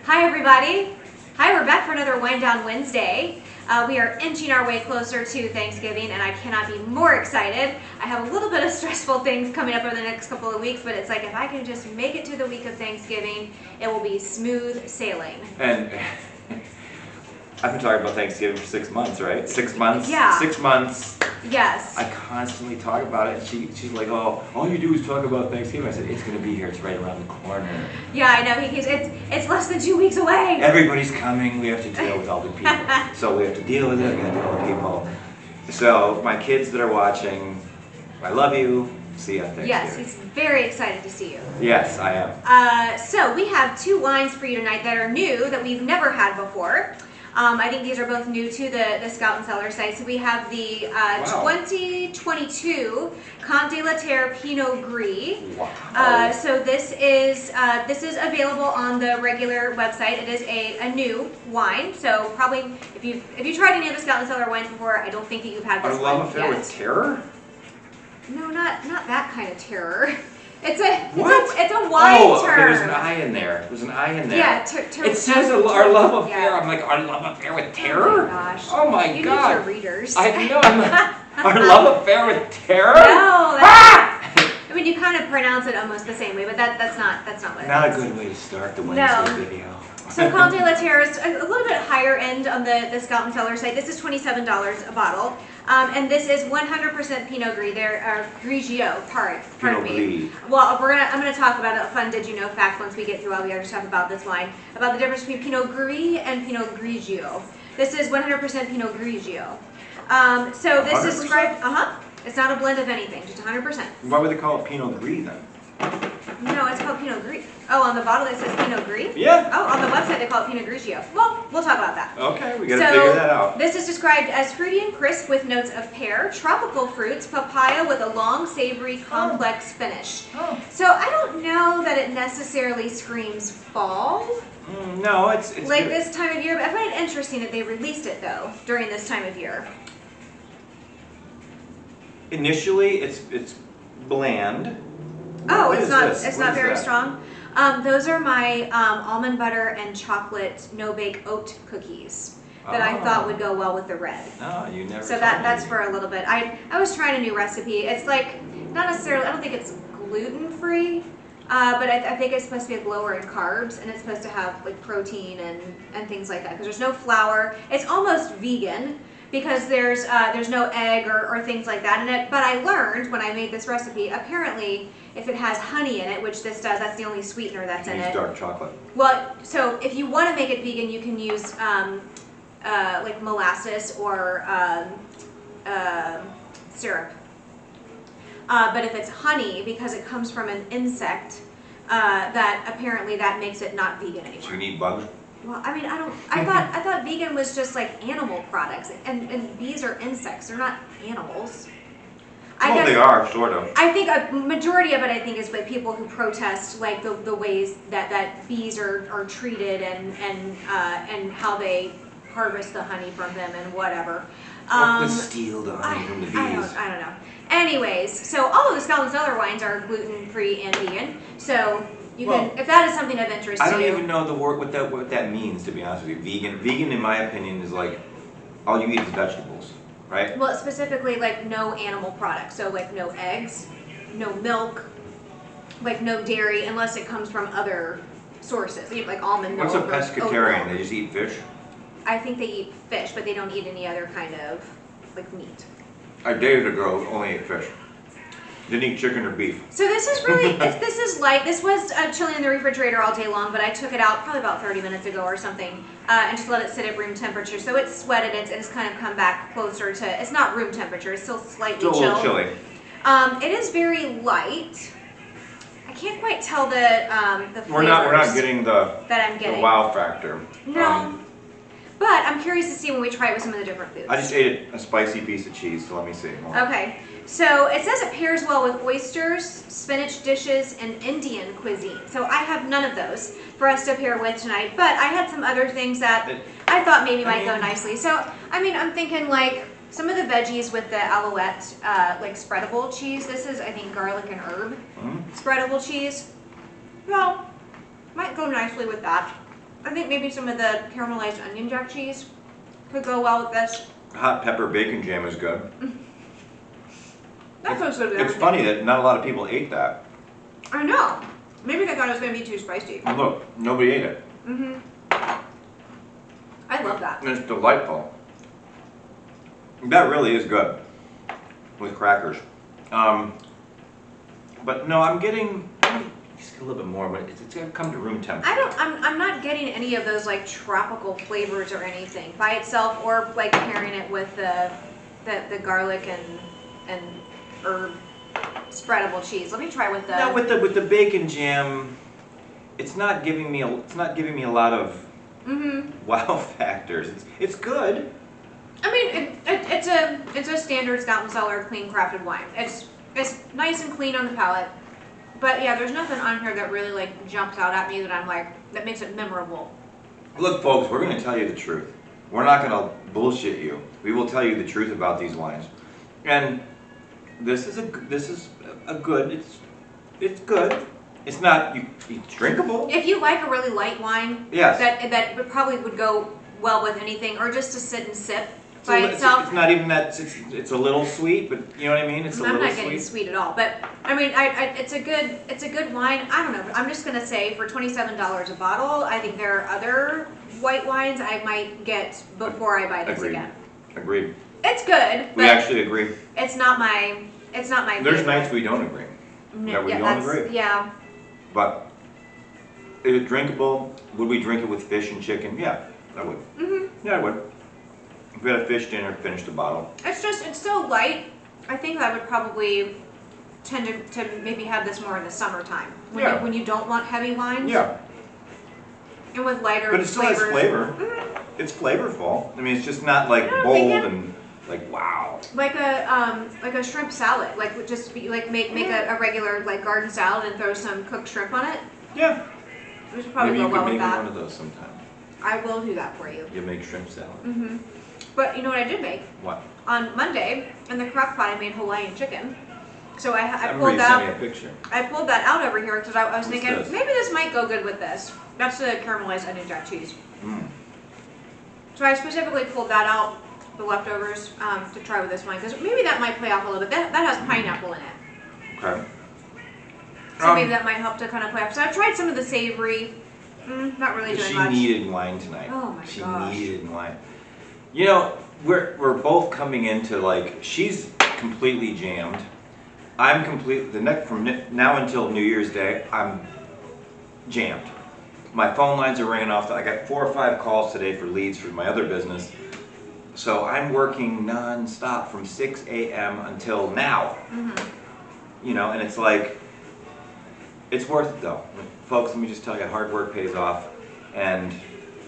Hi everybody. Hi, we're back for another Wind Down Wednesday. We are inching our way closer to Thanksgiving and I cannot be more excited. I have a little bit of stressful things coming up over the next couple of weeks, but it's like if I can just make it to the week of Thanksgiving, it will be smooth sailing. And I've been talking about Thanksgiving for 6 months, right? 6 months? Yeah. 6 months. Yes. I constantly talk about it, and she's like, oh, all you do is talk about Thanksgiving. I said, it's going to be here. It's right around the corner. Yeah, I know. It's less than 2 weeks away. Everybody's coming. We have to deal with all the people. So we have to deal with it. We have to deal with people. So my kids that are watching, I love you. See you at Thanksgiving. Yes, he's very excited to see you. Yes, I am. So we have 2 wines for you tonight that are new, that we've never had before. I think these are both new to the Scout and Cellar site. So we have the 2022 Comte de la Terre Pinot Gris. Wow. So this is available on the regular website. It is a new wine. So probably if you tried any of the Scout and Cellar wines before, I don't think that you've had this one Love Affair with Terror? No, not that kind of terror. It's a wine term. Okay, there's an I in there. There's an I in there. Yeah, it says our love affair. Yeah. I'm like, our love affair with terror? Oh my gosh. Oh my you god. You need your readers. I know. Our love affair with terror? No. I mean, you kind of pronounce it almost the same way, but that's not what it is. Not a good way to start the Wednesday video. So Comte de la Terre is a little bit higher end on the Scout and Cellar site. This is $27 a bottle. And this is 100% Pinot Gris. Grigio, pardon me. Well, I'm gonna talk about a fun did you know fact once we get through all the other stuff about this wine, about the difference between Pinot Gris and Pinot Grigio. This is 100% Pinot Grigio. So this 100%? Is described. It's not a blend of anything, just 100%. Why would they call it Pinot Gris then? No, it's called Pinot Gris. Oh, on the bottle it says Pinot Gris? Yeah. Oh, on the website they call it Pinot Grigio. Well, we'll talk about that. Okay, we gotta figure that out. This is described as fruity and crisp with notes of pear, tropical fruits, papaya with a long, savory, complex finish. Oh. So I don't know that it necessarily screams fall. No, it's like good. This time of year, but I find it interesting that they released it though during this time of year. Initially, it's bland. Oh, it's not very strong. Those are my almond butter and chocolate no-bake oat cookies that I thought would go well with the red. Oh, you never. So that's for a little bit. I was trying a new recipe. It's like not necessarily. I don't think it's gluten-free, but I think it's supposed to be lower in carbs, and it's supposed to have like protein and things like that because there's no flour. It's almost vegan. Because there's no egg or things like that in it. But I learned when I made this recipe, apparently if it has honey in it, which this does, that's the only sweetener that's in it. Use dark chocolate. Well, so if you want to make it vegan, you can use like molasses or syrup. But if it's honey, because it comes from an insect, that apparently that makes it not vegan anymore. So you need bugs? Well, I mean, I thought vegan was just like animal products, and bees are insects. They're not animals. I guess they are, sort of. I think a majority of it, I think, is by people who protest like the ways that bees are treated and how they harvest the honey from them and whatever. Steal the honey from the bees. I don't know. Anyways, so all of the Scout and Cellar wines are gluten-free and vegan. So you can, if that is something of interest to you. I don't even know the word what that means, to be honest with you. Vegan, in my opinion, is like all you eat is vegetables, right? Well, specifically like no animal products, so like no eggs, no milk, like no dairy, unless it comes from other sources, like almond milk. What's a pescatarian? They just eat fish? I think they eat fish, but they don't eat any other kind of like meat. I dated a girl who only ate fish. Didn't eat chicken or beef. So this is really, this is light. This was chilling in the refrigerator all day long, but I took it out probably about 30 minutes ago or something, and just let it sit at room temperature. So it's sweated, and it's kind of come back closer to, it's not room temperature, it's still slightly chilled. Still a little chilly. It is very light. I can't quite tell the flavors. We're not getting the wow factor. No. But I'm curious to see when we try it with some of the different foods. I just ate a spicy piece of cheese, so let me see. Okay. So it says it pairs well with oysters, spinach dishes, and Indian cuisine. So I have none of those for us to pair with tonight, but I had some other things that I thought maybe might go nicely. So, I mean, I'm thinking like some of the veggies with the Alouette, like spreadable cheese. This is, I think, garlic and herb spreadable cheese. Well, might go nicely with that. I think maybe some of the caramelized onion jack cheese could go well with this. Hot pepper bacon jam is good. That sounds good. It's funny that not a lot of people ate that. I know. Maybe they thought it was going to be too spicy. And look, nobody ate it. I love that. And it's delightful. That really is good with crackers. But no, I'm getting just a little bit more, but it's gonna come to room temperature. I'm not getting any of those like tropical flavors or anything by itself, or like pairing it with the garlic and herb spreadable cheese. Let me try with the. No, with the bacon jam, it's not giving me a lot of wow factors. It's good. I mean, it's a standard Scout and Cellar clean crafted wine. It's nice and clean on the palate, but yeah, there's nothing on here that really like jumps out at me that I'm like that makes it memorable. Look, folks, we're going to tell you the truth. We're not going to bullshit you. We will tell you the truth about these wines, and this is a good. It's good. It's not it's drinkable. If you like a really light wine, yes, that probably would go well with anything, or just to sit and sip. By itself. It's not even that. It's a little sweet, but you know what I mean. It's a little sweet. I'm not getting sweet at all, but I mean, it's a good wine. I don't know. I'm just gonna say for $27 a bottle, I think there are other white wines I might get before I buy this again. Agreed. It's good. We actually agree. It's not my. There's favorite. Nights we don't agree. No, we don't agree. Yeah. But is it drinkable? Would we drink it with fish and chicken? Yeah, I would. Yeah, I would. If we had a fish dinner, finish the bottle. It's so light. I think I would probably tend to maybe have this more in the summertime when you don't want heavy wines. Yeah. And with lighter but it still flavors. Has flavor. It's flavorful. I mean, it's just not like bold and like wow. Like a shrimp salad. Like just be, like make a regular like garden salad and throw some cooked shrimp on it. Yeah. We should probably Maybe go well with that. Maybe you could make one of those sometime. I will do that for you. You make shrimp salad. But you know what I did make? What? On Monday, in the crock pot, I made Hawaiian chicken. So I pulled that. Sent me a picture. I pulled that out over here because I was thinking this? maybe this might go good with this. That's the caramelized onion jack cheese. So I specifically pulled that out, the leftovers, to try with this wine because maybe that might play off a little bit. That has pineapple in it. Okay. So maybe that might help to kind of play off. So I tried some of the savory. Not really doing much. She needed wine tonight. Oh my gosh. She needed wine. You know, we're both coming into like she's completely jammed. I'm from now until New Year's Day. I'm jammed. My phone lines are ringing off. I got 4 or 5 calls today for leads for my other business. So I'm working non-stop from 6 a.m. until now. You know, and it's like it's worth it though, folks. Let me just tell you, hard work pays off, and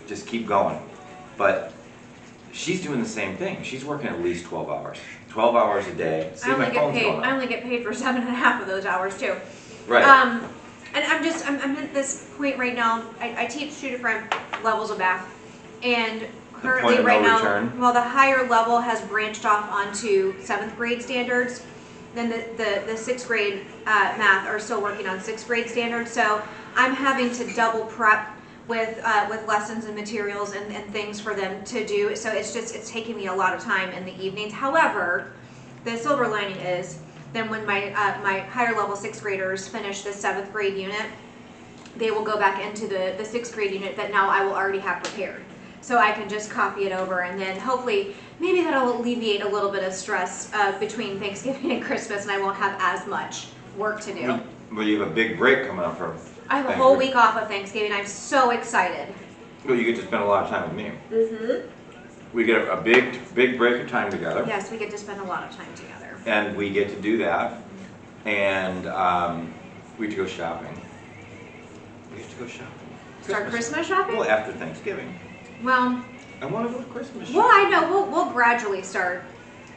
just keep going. But she's doing the same thing. She's working at least 12 hours. 12 hours a day. See, my phone's going off. I only get paid for 7.5 of those hours too. Right. And I'm at this point right now. I teach 2 different levels of math, and currently right now, well, the higher level has branched off onto 7th grade standards. Then the 6th grade math are still working on 6th grade standards. So I'm having to double prep with lessons and materials and things for them to do. So it's taking me a lot of time in the evenings. However, the silver lining is then when my higher level 6th graders finish the 7th grade unit, they will go back into the 6th grade unit that now I will already have prepared. So I can just copy it over, and then hopefully maybe that'll alleviate a little bit of stress between Thanksgiving and Christmas, and I won't have as much work to do. Well, you have a big break coming up for I have a whole week off of Thanksgiving. I'm so excited. Well, you get to spend a lot of time with me. We get a big break of time together. Yes, we get to spend a lot of time together. And we get to do that, and we get to go shopping. We get to go shopping. Start Christmas shopping? Well, after Thanksgiving. Well, I want to go to Christmas shopping. Well, I know. We'll gradually start.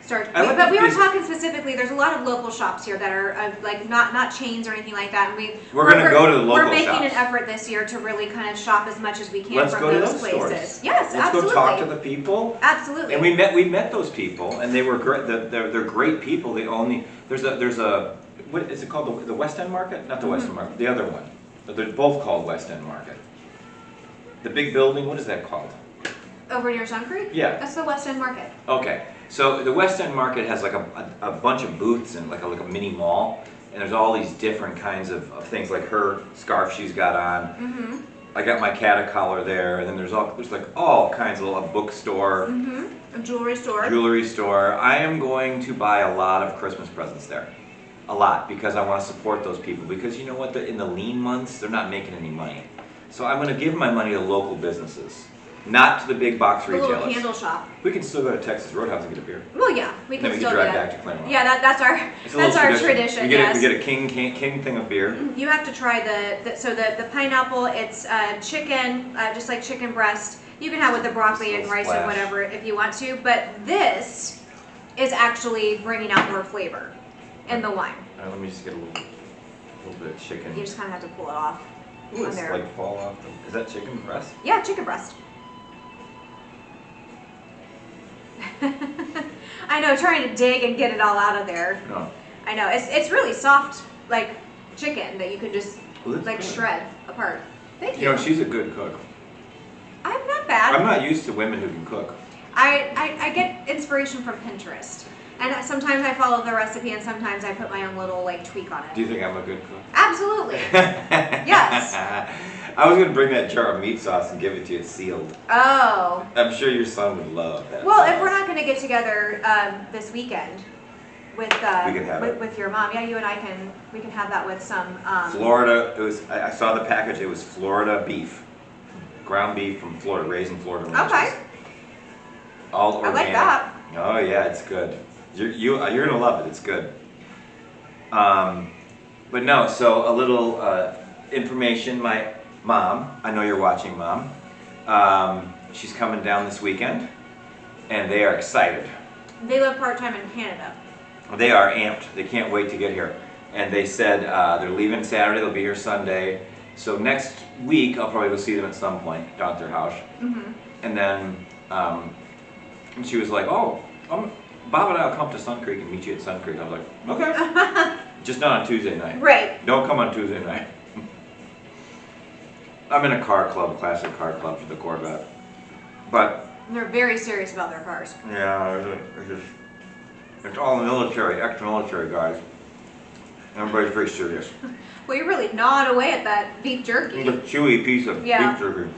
But we were talking specifically. There's a lot of local shops here that are like not chains or anything like that. And we're going to go to the local shops. We're making an effort this year to really kind of shop as much as we can from those places. Stores. Yes, Let's absolutely. go talk to the people. Absolutely. And we met those people, and they were great. They're great people. They only there's a what is it called, the West End Market? Not the West End Market. The other one. They're both called West End Market. the big building, what is that called? Over near Sun Creek? Yeah. That's the West End Market. Okay, so the West End Market has like a bunch of booths and like a mini mall, and there's all these different kinds of things, like her scarf she's got on. Mm-hmm. I got my Catacollar there, and then there's like all kinds of a bookstore. Mm-hmm. A jewelry store. Jewelry store. I am going to buy a lot of Christmas presents there. A lot, because I want to support those people. Because you know what, in the lean months, they're not making any money. So I'm going to give my money to local businesses, not to the big box The retailers. little candle shop. We can still go to Texas Roadhouse and get a beer. Well, yeah, we And can then we still can do drive that. back to Claremont. Yeah, that's our tradition. We Yes. get a king thing of beer. You have to try the pineapple. It's chicken, just like chicken breast. You can have with the broccoli and rice Splash. and whatever if you want to. But this is actually bringing out more flavor in the wine. All right, let me just get a little bit of chicken. You just kind of have to pull it off. Ooh, on it's there. like fall off. Is that chicken breast? Yeah, chicken breast. I know, trying to dig and get it all out of there. No. I know, it's really soft, like chicken that you can just Well, that's like good. shred apart. Thank You know, she's a good cook. I'm not bad. I'm not used to women who can cook. I get inspiration from Pinterest. And sometimes I follow the recipe and sometimes I put my own little like tweak on Do it. you think I'm a good cook? Absolutely. Yes. I was going to bring that jar of meat sauce and give it to you. It's sealed. Oh. I'm sure your son would love that. Well, sauce. if we're not going to get together this weekend with can have it. with your mom, yeah, you and I we can have that with some Florida, I saw the package. It was Florida beef. Ground beef from Florida, raised in Florida ranches. Okay. All I organic. like that. Oh yeah, it's good. You're gonna love it. It's good. But no, so a little information. My mom, I know you're watching, Mom. She's coming down this weekend, and they are excited. They live part-time in Canada. They are amped. They can't wait to get here. And they said they're leaving Saturday. They'll be here Sunday. So next week, I'll probably go see them at some point down at their house. Mm-hmm. And then and she was like, "Oh, Bob and I will come to Sun Creek and meet you at Sun Creek." I was like, "Okay." Just not on Tuesday night. Right. Don't come on Tuesday night. I'm in a car club, classic car club for the Corvette. But They're very serious about their cars. yeah, it's all military, ex-military guys. Everybody's very serious. Well, you're really gnawing away at that beef jerky. It's a chewy piece of Yeah. beef jerky.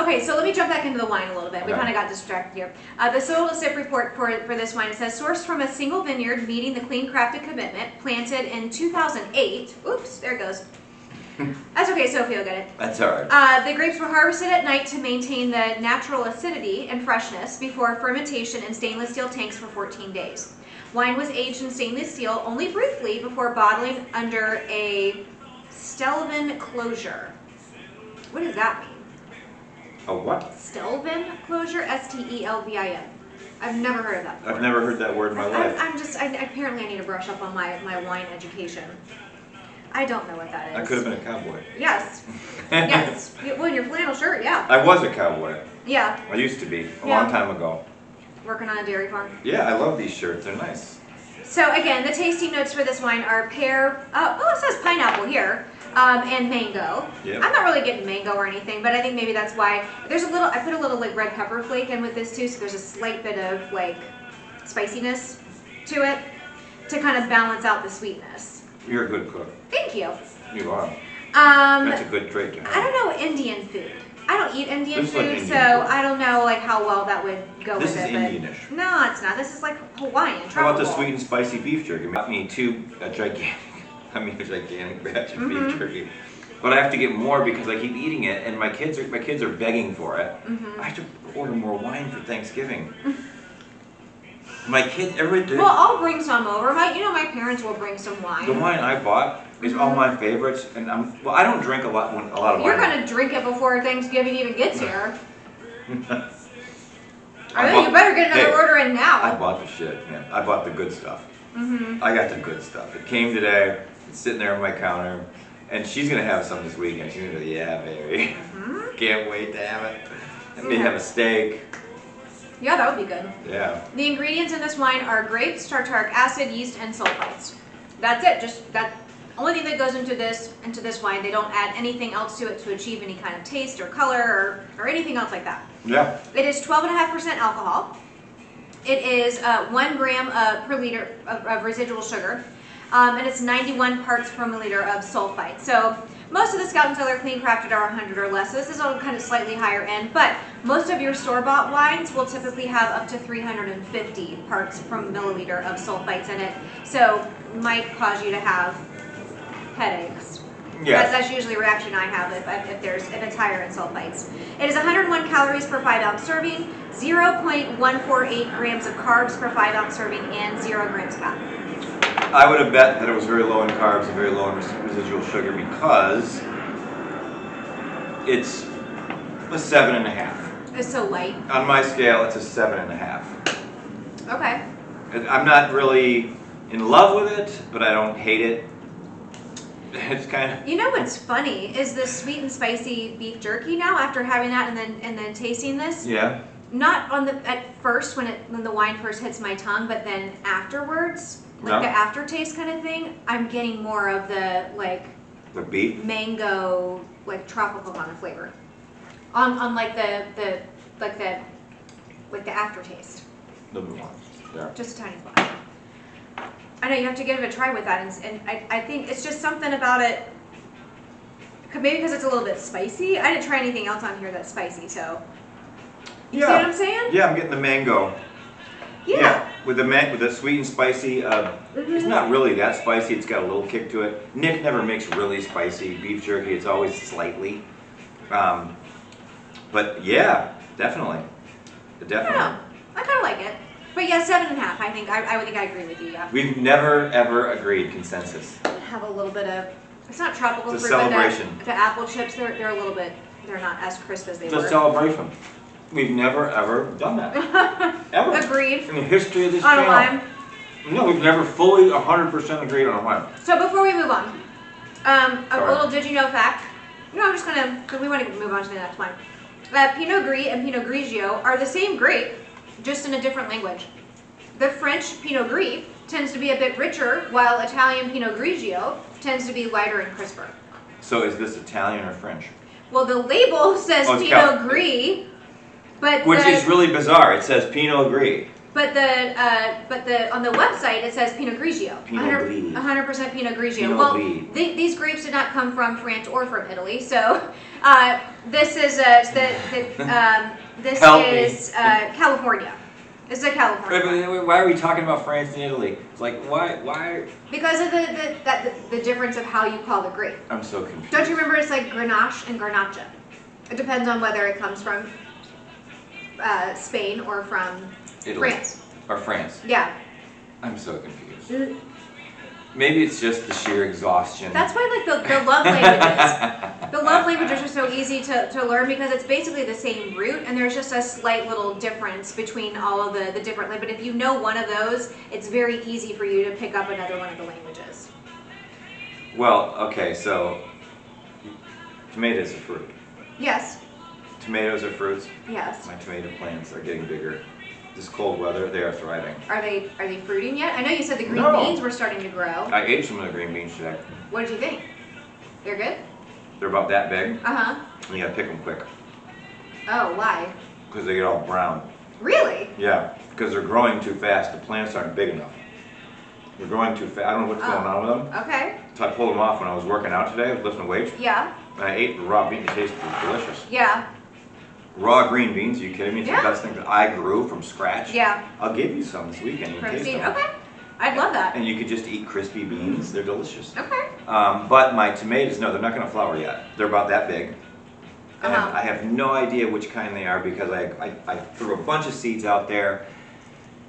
Okay, so let me jump back into the wine a little bit. We Okay. kind of got distracted here. The solo sip report for this wine, it says, sourced from a single vineyard meeting the clean crafted commitment, planted in 2008. Oops, there it goes. That's okay, Sophie will get it. That's all right. The grapes were harvested at night to maintain the natural acidity and freshness before fermentation in stainless steel tanks for 14 days. Wine was aged in stainless steel only briefly before bottling under a Stelvin closure. What does that mean? A what? Stelvin closure? S-T-E-L-V-I-N. I've never heard of that before. I've never heard that word in my life. Apparently I need to brush up on my wine education. I don't know what that is. I could have been a cowboy. Yes. Yes. Well, in your flannel shirt, yeah. I was a cowboy. Yeah. I used to be, a Yeah. long time ago. Working on a dairy farm. Yeah, I love these shirts. They're nice. So again, the tasting notes for this wine are pear, it says pineapple here, and mango. Yep. I'm not really getting mango or anything, but I think maybe that's why. I put a little like red pepper flake in with this too, so there's a slight bit of like spiciness to it to kind of balance out the sweetness. You're a good cook. Thank you. You are. That's a good trait to have. I don't know Indian food. I don't eat Indian This is like food, Indian so food. I don't know like how well that would go This with is it. but- Indianish. No, it's not. This is like Hawaiian. How about the tropical. sweet and spicy beef jerky? Got me a gigantic batch of beef jerky. But I have to get more because I keep eating it, and my kids are begging for it. I have to order more wine for Thanksgiving. My kids, every Well, I'll bring some over. My parents will bring some wine. the wine I bought is all my favorites, and I don't drink a lot of You're wine. gonna drink it before Thanksgiving even gets here. I I think you better get another hey, order in I now. bought the shit, man. I bought the good stuff. I got the good stuff. It came today. It's sitting there on my counter, and she's gonna have some this weekend. She's gonna go, yeah, baby. Can't wait to have it. I may have a steak. Yeah, that would be good. Yeah. The ingredients in this wine are grapes, tartaric acid, yeast, and sulfites. That's it. Just that. Only thing that goes into this wine, they don't add anything else to it to achieve any kind of taste or color or anything else like that. Yeah. It is 12.5% alcohol. It is 1 gram per liter of residual sugar, and it's 91 parts per milliliter of sulfite. So most of the Scout and Cellar Clean Crafted are 100 or less. So this is all kind of slightly higher end, but most of your store-bought wines will typically have up to 350 parts per milliliter of sulfites in it. So it might cause you to have headaches. Yes. That's usually a reaction I have if it's higher in sulfites. It is 101 calories per 5-ounce serving, 0.148 grams of carbs per 5-ounce serving, and 0 grams fat. I would have bet that it was very low in carbs and very low in residual sugar because it's a 7.5. It's so light. On my scale, it's a 7.5. Okay. I'm not really in love with it, but I don't hate it. It's kind of. You know what's funny is the sweet and spicy beef jerky now after having that and then tasting this. Yeah. Not at first when the wine first hits my tongue, but then afterwards, like No. the aftertaste kind of thing, I'm getting more of the The beef. mango, like tropical kind of flavor. On like the aftertaste. The one. Yeah. Just a tiny spot. I know you have to give it a try with that, and I think it's just something about it. Maybe because it's a little bit spicy. I didn't try anything else on here that's spicy, so. You see what I'm saying? Yeah, I'm getting the mango. Yeah. With the sweet and spicy. It's not really that spicy. It's got a little kick to it. Nick never makes really spicy beef jerky. It's always slightly. But yeah, definitely. Yeah, I kind of like it. But yeah, 7.5. I think I would think I agree with you. Yeah. We've never ever agreed consensus. Have a little bit of. It's not tropical It's a fruit, celebration. but the apple chips they're a little bit. They're not as crisp as they It's a were. celebration. We've never ever done that. Ever. Agreed. In the history of this On a channel. lime. No, we've never fully 100% agreed on a lime. So before we move on, a Sorry. little did you know fact. No, I'm just gonna, because we want to move on to the next one. Pinot Gris and Pinot Grigio are the same grape, just in a different language. The French Pinot Gris tends to be a bit richer, while Italian Pinot Grigio tends to be lighter and crisper. So is this Italian or French? Well, the label says Oh, it's Pinot Gris, but Which is really bizarre. It says Pinot Gris. But on the website it says Pinot Grigio. Pinot Gris. 100% Pinot Grigio. Pinot Well, Gris. these grapes did not come from France or from Italy, so this is Help me. California. This is a California. Wait, why are we talking about France and Italy? It's like why? Because of the difference of how you call the grape. I'm so confused. Don't you remember it's like Grenache and Garnacha? It depends on whether it comes from Spain or from Italy. France. Or France. Yeah. I'm so confused. Maybe it's just the sheer exhaustion. That's why like the love languages. The love languages are so easy to learn because it's basically the same root and there's just a slight little difference between all of the different, but if you know one of those, it's very easy for you to pick up another one of the languages. Well, okay, so tomatoes are fruit. Yes. Tomatoes are fruits. Yes. My tomato plants are getting bigger. This cold weather, they are thriving. Are they fruiting yet? I know you said the green No. beans were starting to grow. I ate some of the green beans today. What did you think? They're good? They're about that big, Uh-huh. and you gotta pick them quick Oh, why? because they get all brown. Really? Yeah, because they're growing too fast. The plants aren't big enough. They're growing too fast. I don't know what's going on with them. Okay. So I pulled them off when I was working out today. I was lifting weights. Yeah. And I ate the raw bean. It tasted delicious. Yeah. Raw green beans, are you kidding me? It's Yeah. the best thing that I grew from scratch. Yeah. I'll give you some this weekend. You can taste them. Okay. I'd love that. And you could just eat crispy beans. They're delicious. Okay. But my tomatoes, no, they're not going to flower yet. They're about that big. And Uh-huh. I have no idea which kind they are because I threw a bunch of seeds out there.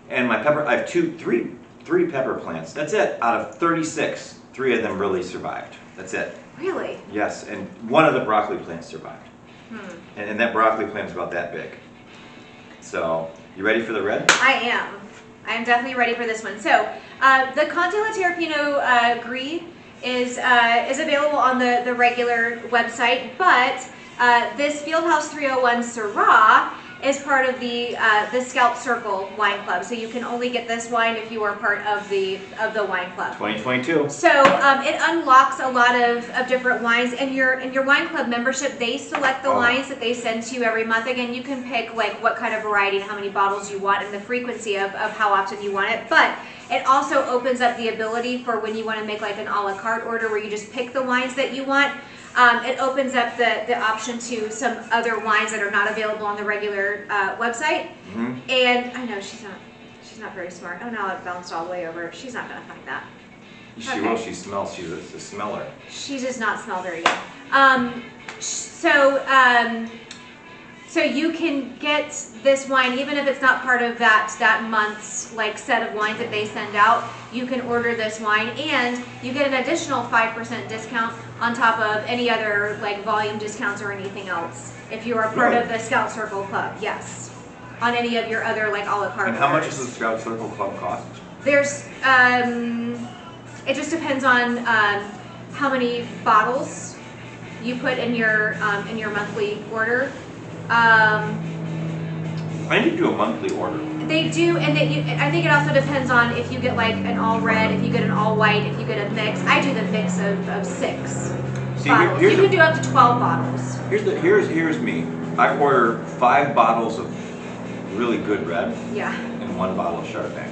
And my pepper, I have three pepper plants. That's it. Out of 36, 3 of them really survived. That's it. Really? Yes, and one of the broccoli plants survived. And that broccoli plant is about that big. So, you ready for the red? I am. I am definitely ready for this one. So, the Conte Laterre Pinot Gris is available on the regular website, but this Fieldhouse 301 Syrah is part of the Scout Circle Wine Club. So you can only get this wine if you are part of the wine club. 2022. So it unlocks a lot of different wines. And your wine club membership, they select the wines that they send to you every month. Again, you can pick like what kind of variety and how many bottles you want and the frequency of how often you want it. But it also opens up the ability for when you want to make like an a la carte order where you just pick the wines that you want. It opens up the option to some other wines that are not available on the regular website. Mm-hmm. And I know she's not very smart. Oh, now it bounced all the way over. She's not going to find that. She will. She smells. She's a smeller. She does not smell very good. So you can get this wine even if it's not part of that month's like set of wines that they send out. You can order this wine and you get an additional 5% discount on top of any other like volume discounts or anything else if you are part of the Scout Circle Club. Yes, on any of your other like a la carte. And how much does the Scout Circle Club cost? There's it just depends on how many bottles you put in your monthly order. I need to do a monthly order. They do, and I think it also depends on if you get like an all red, if you get an all white, if you get a mix. I do the mix of 6 bottles. You can do up to 12 bottles. Here's me. I order 5 bottles of really good red. Yeah. And 1 bottle of Chardonnay.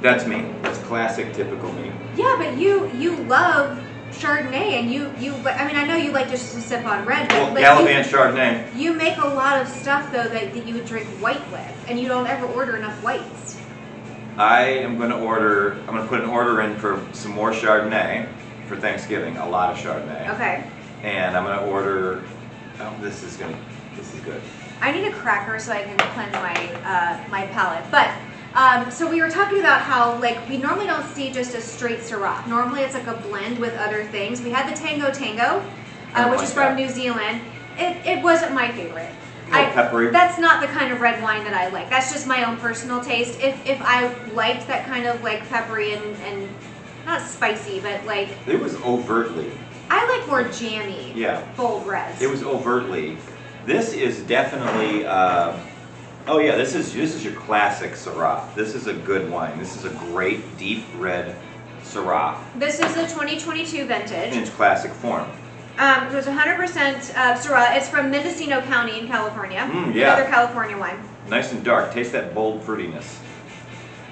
That's me. That's classic, typical me. Yeah, but you love Chardonnay, and I mean, I know you like just to sip on red, but Gallivant Chardonnay. You make a lot of stuff though that you would drink white with, and you don't ever order enough whites. I'm going to put an order in for some more Chardonnay for Thanksgiving. A lot of Chardonnay. Okay. And I'm going to order. Oh, this is good. I need a cracker so I can cleanse my palate, but. So we were talking about how like we normally don't see just a straight Syrah. Normally it's like a blend with other things. We had the Tango, which is from New Zealand. It wasn't my favorite. Peppery. That's not the kind of red wine that I like. That's just my own personal taste. If I liked that kind of like peppery and not spicy, but like it was overtly. I like more jammy. Yeah. Bold reds. It was overtly. This is definitely. This is your classic Syrah. This is a good wine. This is a great deep red Syrah. This is a 2022 vintage. In its classic form. It was 100% Syrah. It's from Mendocino County in California. Another California wine. Nice and dark. Taste that bold fruitiness.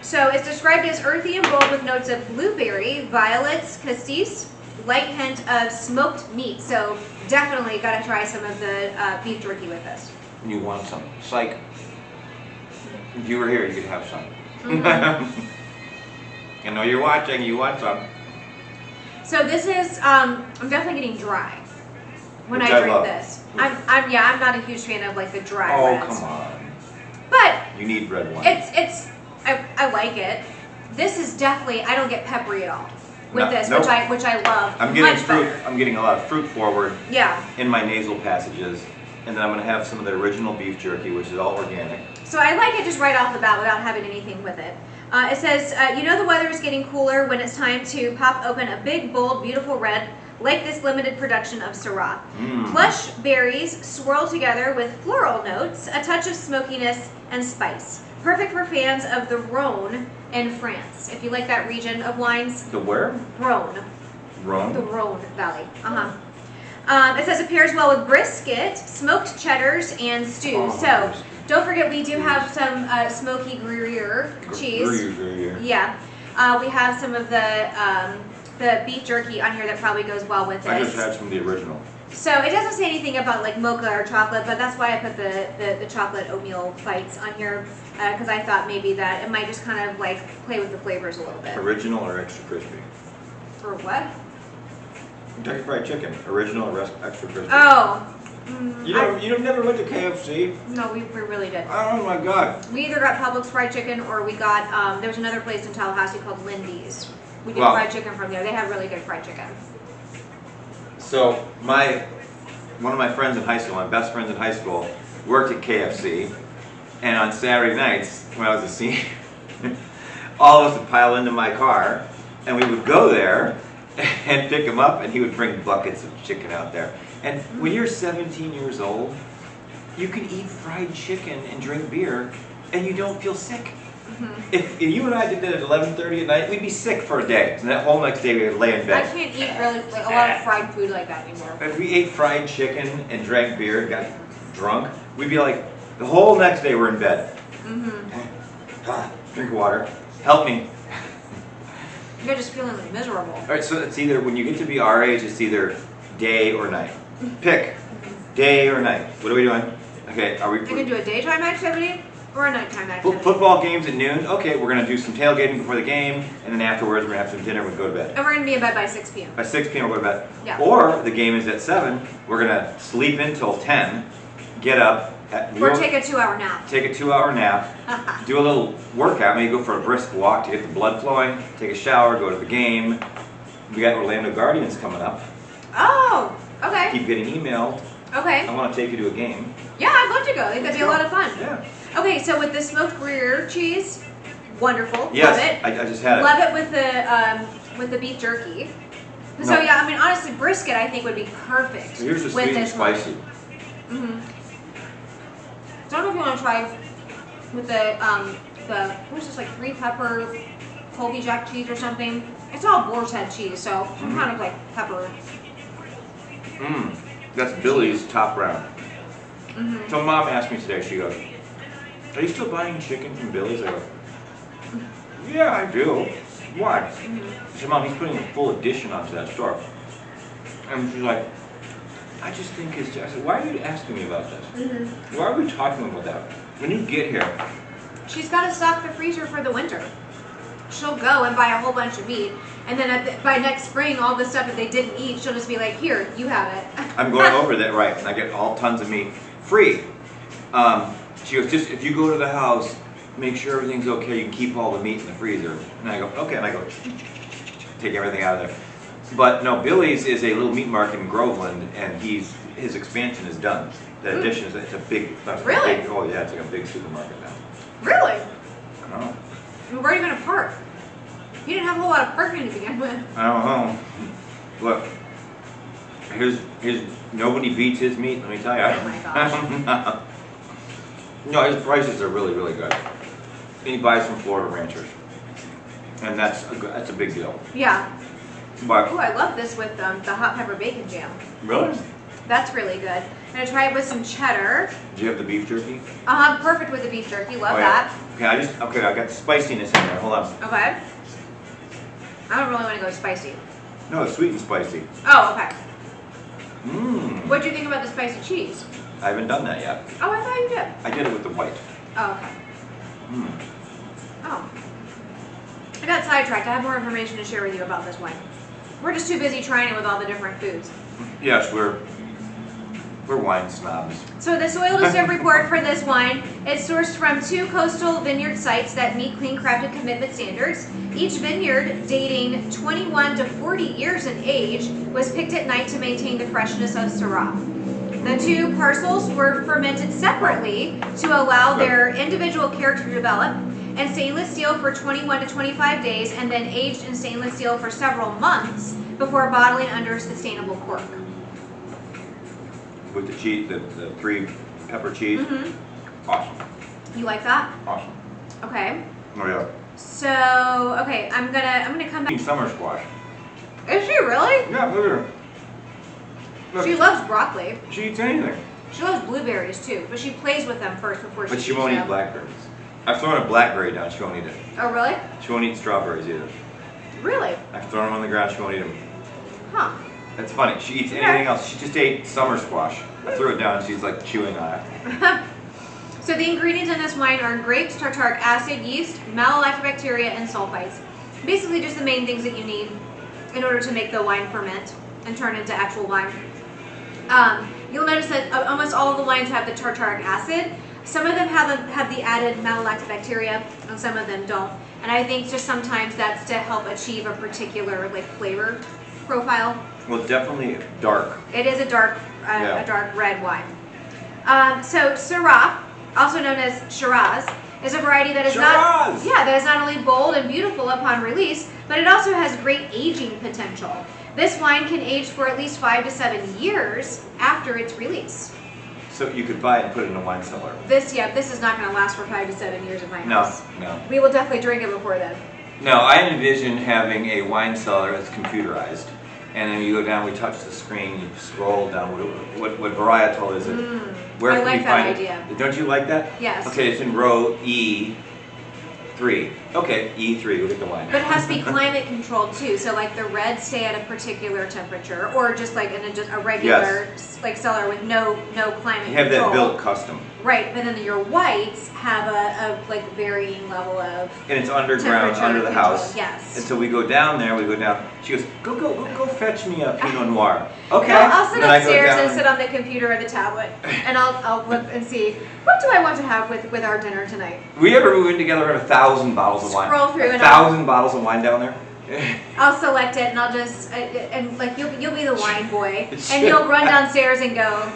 So it's described as earthy and bold with notes of blueberry, violets, cassis, light hint of smoked meat. So definitely got to try some of the beef jerky with this. You want some? Psych. If you were here, you could have some. Mm-hmm. I know you're watching. You want some. So this is, I'm definitely getting dry when I drink this. I'm not a huge fan of like the dry reds. Oh, come on. But you need red wine. I like it. This is definitely, I don't get peppery at all with this, nope. which I love. I'm getting fruit. I'm getting a lot of fruit forward. Yeah. In my nasal passages, and then I'm going to have some of the original beef jerky, which is all organic. So I like it just right off the bat without having anything with it. It says, the weather is getting cooler when it's time to pop open a big, bold, beautiful red like this limited production of Syrah. Plush berries swirl together with floral notes, a touch of smokiness and spice. Perfect for fans of the Rhone in France. If you like that region of wines. The where? Rhone. Rhone? The Rhone Valley. It says it pairs well with brisket, smoked cheddars, and stews. So don't forget we do have some smoky Gruyere cheese. Gruyere. Yeah. We have some of the beef jerky on here that probably goes well with this. I just had some of the original. So it doesn't say anything about like mocha or chocolate, but that's why I put the chocolate oatmeal bites on here because I thought maybe that it might just kind of like play with the flavors a little bit. Original or extra crispy? For what? Kentucky Fried Chicken. Original or extra crispy? Oh. You never went to KFC? No, we really did. Oh my God. We either got Publix fried chicken or we got, there was another place in Tallahassee called Lindy's. We did fried chicken from there. They have really good fried chicken. So one of my friends in high school, my best friends in high school, worked at KFC, and on Saturday nights when I was a senior, all of us would pile into my car, and we would go there and pick him up, and he would bring buckets of chicken out there. And when you're 17 years old, you can eat fried chicken and drink beer, and you don't feel sick. If you and I did that at 11:30 at night, we'd be sick for a day. And that whole next day we would lay in I bed. can't eat really like a lot of fried food like that anymore. If we ate fried chicken and drank beer and got drunk, we'd be like, the whole next day we're in bed. Drink water. Help me. You're just feeling like miserable. All right, so it's either, when you get to be our age, it's either day or night. Pick. Day or night. What are we doing? Okay, are we... You can do a daytime activity or a nighttime activity. Football games at noon. Okay, we're going to do some tailgating before the game, and then afterwards we're going to have some dinner and go to bed. And we're going to be in bed by 6 p.m. By 6 p.m. we'll go to bed. Yeah. Or the game is at 7. We're going to sleep until 10, get up. Or take a 2-hour nap. Take a 2-hour nap. Do a little workout. Maybe go for a brisk walk to get the blood flowing. Take a shower, go to the game. We got Orlando Guardians coming up. Oh, okay. Keep getting emailed. Okay. I want to take you to a game. Yeah, I'd love to go. I think that'd be a lot of fun. Yeah. Okay, so with the smoked Gruyere cheese, wonderful. Yes, Love it. I just had it. Love it with the beef jerky. So No. yeah, I mean honestly, brisket I think would be perfect. So here's the with sweet and this one. spicy. So I don't know if you want to try with the what's this, like 3-pepper Colby Jack cheese or something. It's all boar's head cheese, so some kind of like pepper. That's Billy's top round. So Mom asked me today, she goes, are you still buying chicken from Billy's? I go, yeah, I do. Why? She said, Mom, he's putting a full addition onto that store. And she's like, I just think it's just, I said, why are you asking me about this? Why are we talking about that? When you get here. She's got to stock the freezer for the winter. She'll go and buy a whole bunch of meat, and then by next spring, all the stuff that they didn't eat, she'll just be like, here, you have it. I'm going over that, right, and I get all tons of meat free. She goes, just if you go to the house, make sure everything's okay, you can keep all the meat in the freezer. And I go, okay, and I go, take everything out of there. But no, Billy's is a little meat market in Groveland, and his expansion is done. The addition is, it's a big, Really? oh yeah, it's like a big supermarket now. Really? I don't know. Where are you going to park? You didn't have a whole lot of parking to begin with. I don't know. Look, his nobody beats his meat, let me tell you. Oh my gosh. No, his prices are really, really good. And he buys from Florida ranchers. And that's a big deal. Yeah. But Oh, I love this with the hot pepper bacon jam. really? That's really good. I'm going to try it with some cheddar. Do you have the beef jerky? Perfect with the beef jerky. Love Oh, that. yeah. Okay, I got the spiciness in there. Hold on. Okay. I don't really want to go spicy. No, it's sweet and spicy. Oh, okay. Mmm. What do you think about the spicy cheese? I haven't done that yet. Oh, I thought you did. I did it with the white. Oh, okay. Mmm. Oh. I got sidetracked. I have more information to share with you about this wine. We're just too busy trying it with all the different foods. Yes, we're wine snobs. So the soil to serve report for this wine is sourced from 2 coastal vineyard sites that meet clean crafted commitment standards. Each vineyard, dating 21 to 40 years in age, was picked at night to maintain the freshness of Syrah. The 2 parcels were fermented separately to allow their individual character to develop, and stainless steel for 21 to 25 days, and then aged in stainless steel for several months before bottling under sustainable cork. With the cheese, the 3-pepper cheese. Awesome. You like that? Awesome. Okay. Oh yeah. So, okay, I'm gonna come back. Summer squash. Is she really? Yeah, look at her. Look, She loves broccoli. she eats anything. She loves blueberries too, but she plays with them first before But she eats won't eat them. blackberries. I've thrown a blackberry down, she won't eat it. Oh, really? She won't eat strawberries either. Really? I've thrown them on the ground, she won't eat them. Huh. That's funny, she eats anything else. She just ate summer squash. I threw it down, she's like chewing on it. So the ingredients in this wine are grapes, tartaric acid, yeast, malolactobacteria, and sulfites. Basically just the main things that you need in order to make the wine ferment and turn into actual wine. You'll notice that almost all of the wines have the tartaric acid. Some of them have the added malolactobacteria, and some of them don't. And I think just sometimes that's to help achieve a particular like flavor profile. Well, definitely dark. It is a dark red wine. So Syrah, also known as Shiraz, is a variety that is that is not only bold and beautiful upon release, but it also has great aging potential. This wine can age for at least 5 to 7 years after its release. So you could buy it and put it in a wine cellar. This is not going to last for 5 to 7 years in my house. No. We will definitely drink it before then. No, I envision having a wine cellar that's computerized. And then you go down, we touch the screen, you scroll down. What varietal is it? Where I can like we that find idea. it? Don't you like that? Yes. Okay, it's in row E3. Okay, E3, we'll get the wine. But it has to be climate controlled too. So like the reds stay at a particular temperature, or just like in just a regular like cellar with no climate You have control. that built custom. Right, but then your whites have a like varying level of And it's underground, temperature under the control. house. Yes. And so we go down there, She goes, go fetch me a Pinot Noir. Okay. No, I'll sit Then I go upstairs down and sit on the computer or the tablet, and I'll look and see what do I want to have with our dinner tonight. We ever move in together and have 1,000 bottles of wine? Scroll through and 1,000 bottles of wine down there? I'll select it, and I'll just and like you'll be the wine boy, and Shit. you'll run downstairs and go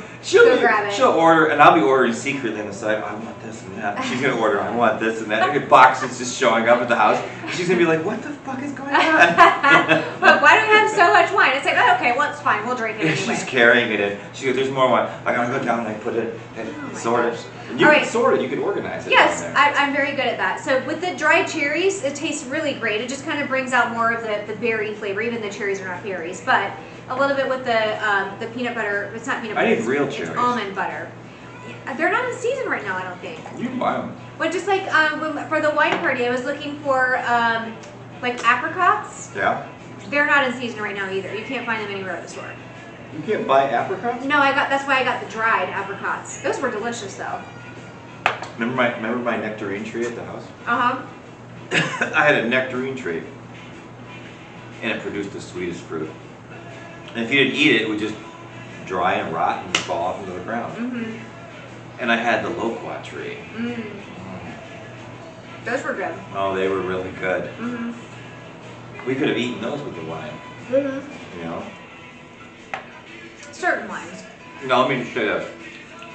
grab it. She'll order, and I'll be ordering secretly on the side. I want this and that. She's gonna order. I want this and that. And boxes just showing up at the house. She's gonna be like, "What the fuck is going on?" But why do we have so much wine? It's like, oh, okay, well, it's fine. We'll drink it anyway. She's carrying it in. She goes, "There's more wine. I gotta go down and I put it and Oh my sort it." gosh. And you All can right. sort it. You can organize it. Yes, down there. I'm very good at that. So with the dried cherries, it tastes really great. It just kind of brings out more of the berry flavor, even the cherries are not berries. But a little bit with the peanut butter. It's not peanut butter. I need real cherries. It's almond butter. They're not in season right now, I don't think. You can buy them. But just like for the wine party, I was looking for like apricots. Yeah. They're not in season right now either. You can't find them anywhere at the store. You can't buy apricots. No, that's why I got the dried apricots. Those were delicious though. Remember my nectarine tree at the house? I had a nectarine tree, and it produced the sweetest fruit. And if you didn't eat it, it would just dry and rot and fall off into the ground. Mm-hmm. And I had the loquat tree. Those were good. Oh, they were really good. Mm-hmm. We could have eaten those with the wine. Mm-hmm. You know. Certain wines. No, let me just say this.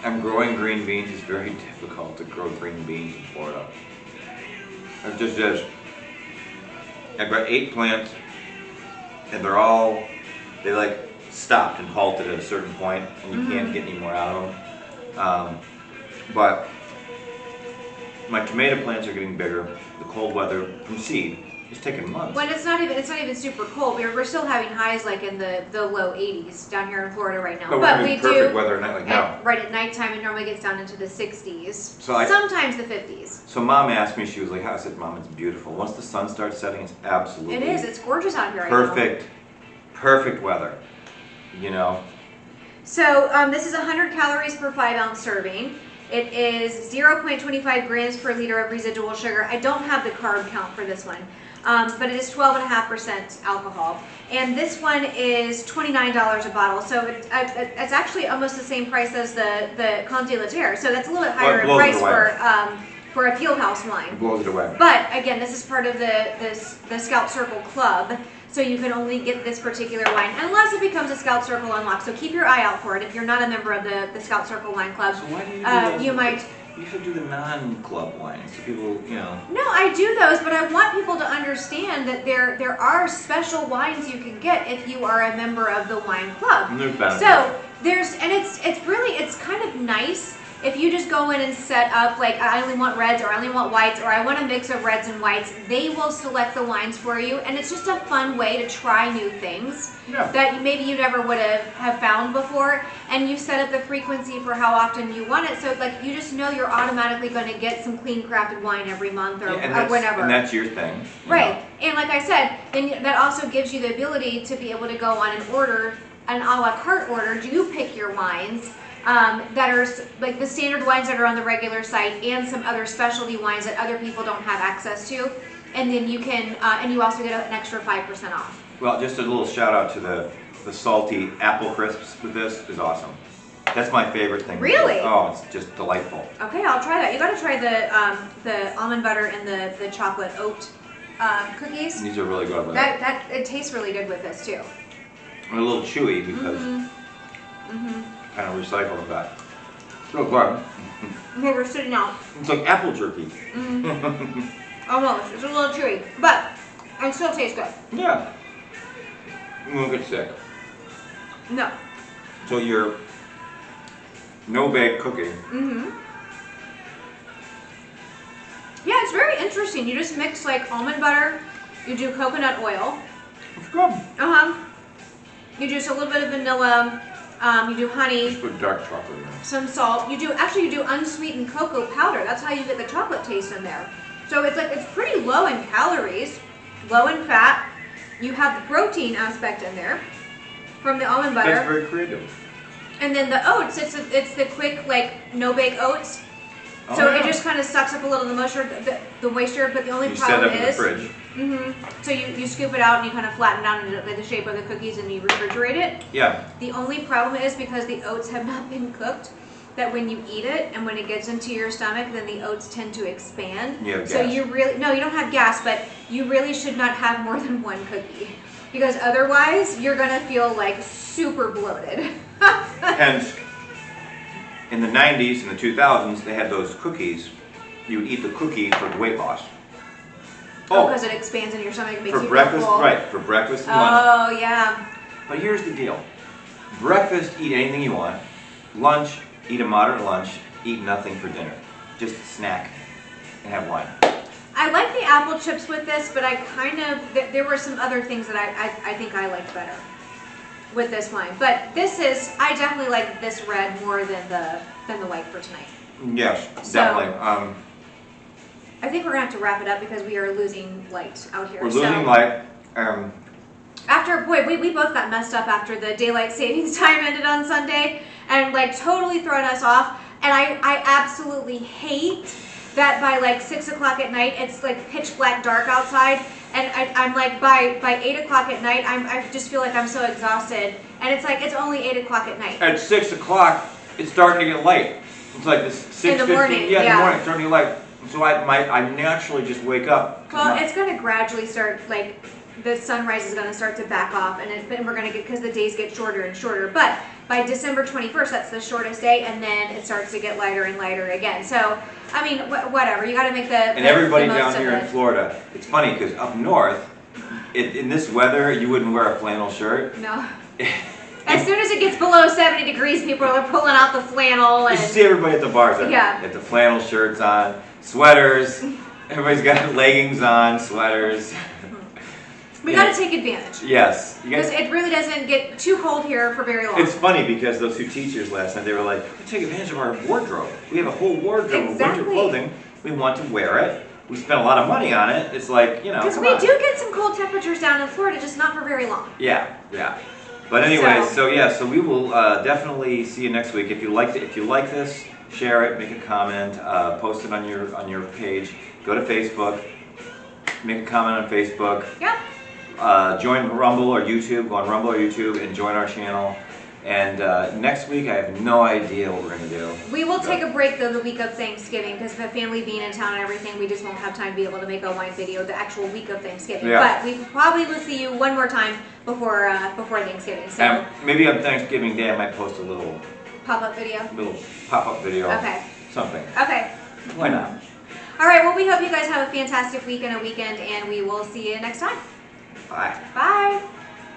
I'm growing green beans. It's very difficult to grow green beans in Florida. It just is. I've got 8 plants, and they like stopped and halted at a certain point, and you can't get any more out of them. But my tomato plants are getting bigger. The cold weather from seed is taking months. When it's not even super cold. We're still having highs like in the low 80s down here in Florida right now. But we're having perfect weather at night like now. Right at nighttime, it normally gets down into the 60s. So sometimes the 50s. So Mom asked me, she was like, I said, Mom, it's beautiful. Once the sun starts setting, it's absolutely It is. It's gorgeous out here right now. Perfect weather. You know. So this is 100 calories per 5-ounce serving. It is 0.25 grams per liter of residual sugar. I don't have the carb count for this one, but it is 12.5% alcohol. And this one is $29 a bottle. So it's actually almost the same price as the Conte Laterre. So that's a little bit higher in price for a field house wine. It blows it away. But again, this is part of the Scout Circle Club. So you can only get this particular wine unless it becomes a Scout Circle Unlock. So keep your eye out for it. If you're not a member of the Scout Circle Wine Club, so why do you you might. You should do the non-club wines, so people, you know. No, I do those, but I want people to understand that there are special wines you can get if you are a member of the wine club. And there's benefits. So it's kind of nice. If you just go in and set up, like, I only want reds, or I only want whites, or I want a mix of reds and whites, they will select the wines for you, and it's just a fun way to try new things that maybe you never would have found before, and you set up the frequency for how often you want it, so like you just know you're automatically going to get some clean crafted wine every month or whenever. And that's your thing. Right, and like I said, then that also gives you the ability to be able to go on and order an a la carte order. You pick your wines. That are like the standard wines that are on the regular site and some other specialty wines that other people don't have access to. And then you can, and you also get an extra 5% off. Well, just a little shout out to the salty apple crisps with this is awesome. That's my favorite thing. Really? Oh, it's just delightful. Okay, I'll try that. You got to try the almond butter and the chocolate oat cookies. These are really good with that it tastes really good with this too. And a little chewy because kind of recycled that. So good. Okay, we're sitting out. It's like apple jerky. Almost. It's a little chewy, but it still tastes good. Yeah. You won't get sick. No. So no-bake cookie. Yeah, it's very interesting. You just mix like almond butter, you do coconut oil. It's good. You do just a little bit of vanilla, you do honey. Just put dark chocolate in there. Some salt. You do unsweetened cocoa powder. That's how you get the chocolate taste in there. So it's pretty low in calories, low in fat. You have the protein aspect in there from the almond butter. That's very creative. And then the oats, it's the quick like no-bake oats. Oh, So yeah. it just kind of sucks up a little of the moisture, but the only You problem set it is up in the fridge. So you scoop it out and you kind of flatten it out into the shape of the cookies and you refrigerate it. Yeah. The only problem is because the oats have not been cooked, that when you eat it and when it gets into your stomach, then the oats tend to expand. You have So gas. you don't have gas, but you really should not have more than one cookie because otherwise you're gonna feel like super bloated. Hence, in the 90s and the 2000s, they had those cookies. You would eat the cookie for weight loss. Oh, because it expands in your stomach and makes for you breakfast, feel full. right? For breakfast and lunch. Oh yeah. But here's the deal: breakfast, eat anything you want. Lunch, eat a moderate lunch. Eat nothing for dinner. Just snack and have wine. I like the apple chips with this, but there were some other things that I think I liked better with this wine. But I definitely like this red more than the white for tonight. Yes, So, definitely. I think we're gonna have to wrap it up because we are losing light out here. We're losing light. We both got messed up after the daylight savings time ended on Sunday and like totally thrown us off. And I absolutely hate that by like 6 o'clock at night it's like pitch black dark outside, and I'm like by 8 o'clock at night I just feel like I'm so exhausted, and it's like it's only 8 o'clock at night. At 6 o'clock, it's starting to get light. It's like this 6:15. In the morning, Yeah, in yeah. the morning, it's starting to get light. So I naturally just wake up. Well, it's going to gradually start, like, the sunrise is going to start to back off, and we're going to get, because the days get shorter and shorter. But by December 21st, that's the shortest day, and then it starts to get lighter and lighter again. So, I mean, whatever. You got to make And everybody down here in Florida, it's funny because up north, in this weather, you wouldn't wear a flannel shirt. No. As soon as it gets below 70 degrees, people are pulling out the flannel. And You see everybody at the bars. Yeah. They have the flannel shirts on, sweaters. Everybody's got leggings on, sweaters. we got to take advantage. Yes. Because it really doesn't get too cold here for very long. It's funny because those two teachers last night, they were like, we take advantage of our wardrobe. We have a whole wardrobe of winter clothing. We want to wear it. We spent a lot of money on it. It's like, Because we do get some cold temperatures down in Florida, just not for very long. Yeah. But anyway, so we will definitely see you next week. If you like this, share it, make a comment, post it on your page. Go to Facebook, make a comment on Facebook. Yep. Join Rumble or YouTube. Go on Rumble or YouTube and join our channel. And next week, I have no idea what we're going to do. We will take a break, though, the week of Thanksgiving, because the family being in town and everything, we just won't have time to be able to make a wine video the actual week of Thanksgiving. Yeah. But we probably will see you one more time before Thanksgiving. So And maybe on Thanksgiving Day, I might post a little pop-up video. pop-up video. Okay. Something. Okay. Why not? All right. Well, we hope you guys have a fantastic week and a weekend, and we will see you next time. Bye. Bye.